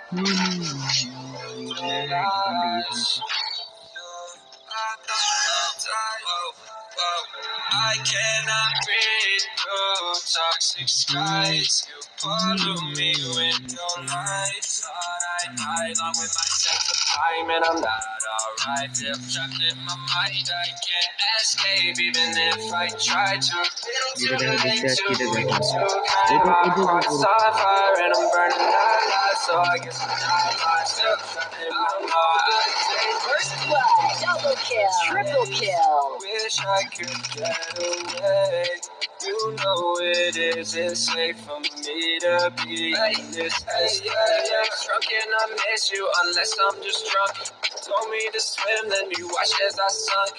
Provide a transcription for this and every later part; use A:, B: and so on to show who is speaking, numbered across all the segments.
A: I cannot breathe through toxic skies. You pollute me with your lies. Thought I'd hide along with my sense of time, and I'm not alright. Feel trapped in my mind. I can't escape, even if I try to. Little too late to weak too kind. My heart's on fire, and I'm burning alive. So I guess I'm not myself. Trapped in my mind.
B: First blood, double kill, triple kill.
A: Wish I could get away. You know it isn't safe for me to be in this place. Drunk and I miss you unless I'm just drunk. Told me to swim, then you watched as I sunk.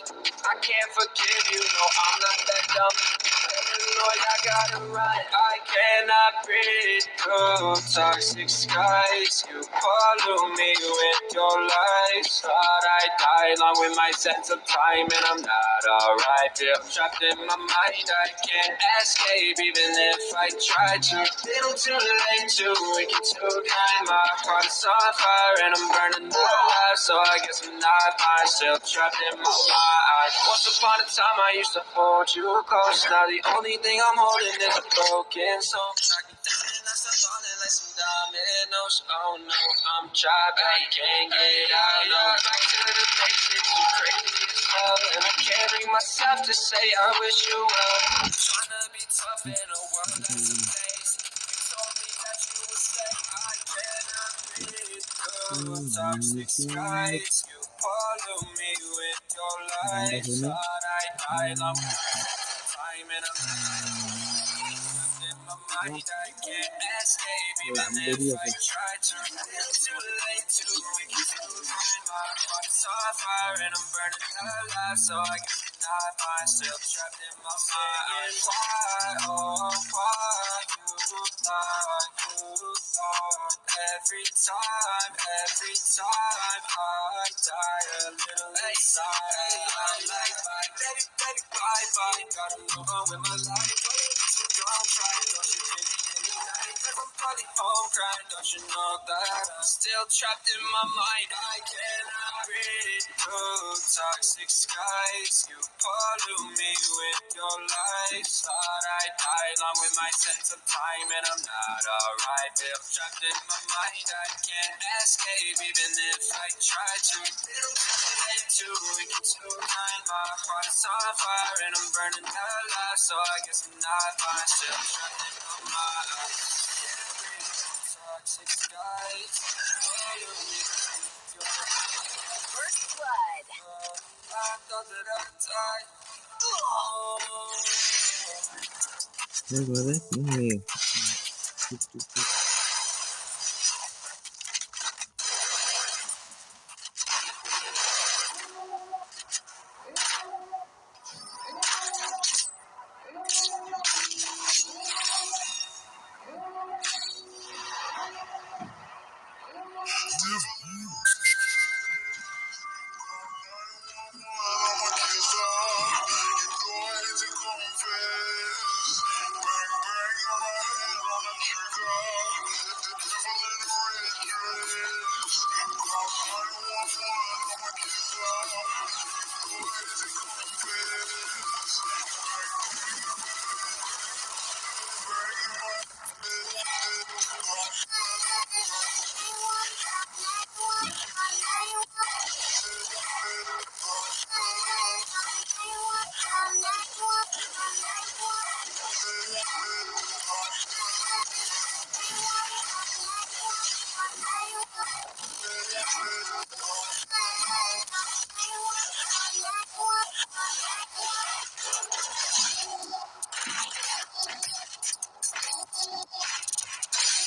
A: I can't forgive you, no, I'm not that dumb. Paranoid, I gotta run. I cannot breathe through toxic skies. You pollute me with your lies. Thought I'd die along with my sense of time, and I'm not alright. Feel trapped in my mind. I can't escape, even if I try to. Little too late, too weak, too kind. My heart's on fire, and I'm burning alive. So I guess I'm not fine. Still trapped in my mind. Once upon a time, I used to hold you close. Now the only thing I'm holding is a broken soul. Knock me down and I start falling like some dominoes. Oh no, I'm trapped, I can't get out. No, back to the basics, you crazy as hell. And I can't bring myself to say I wish you well. I'm trying to be tough in a world that's a place. You told me that you would stay. I cannot breathe through toxic skies. You pollute me with your lies. Thought I'd die long time, and I'm in my mind. I can't escape, even if I try to. It's too late to weak to find my heart's on fire, and I'm burning alive. So I guess I'm not fine, still trapped in my mind. Why, oh, why you thought every time I die a little inside. I'm like, bye, baby, baby, bye, bye. Gotta move on with my life. So don't try, don't you give me any night. Cause I'm probably home crying, don't you know that I'm still trapped in my mind. I cannot breathe through toxic skies. You pollute me with your lies. Thought I'd die along with my sense of time, and I'm not alright. Feel trapped in my mind. I can't escape, even if I try to. Little too late, too weak, too kind. My heart's on fire, and I'm burning alive. So I guess I'm not fine. Still trapped in my mind. Can't breathe through toxic skies. Pollute me with your lies.
B: First blood.
A: I thought that I'd die. Oh.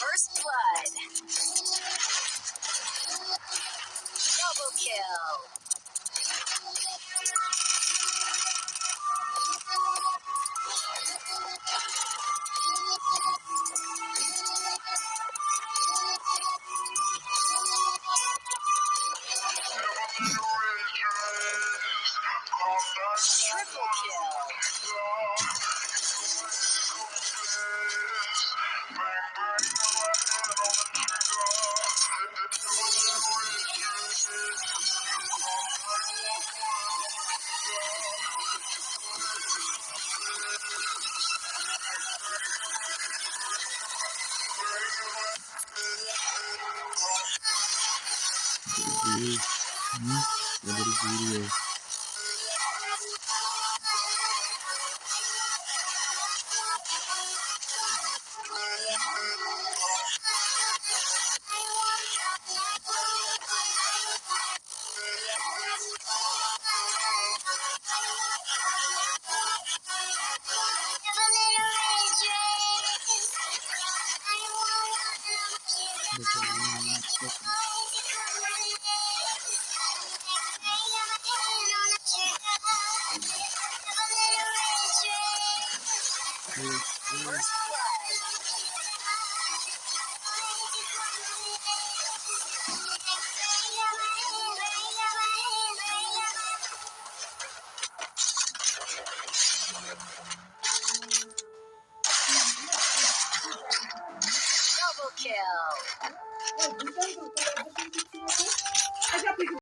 B: First blood. Double kill. Triple kill.
A: video.
B: Double kill.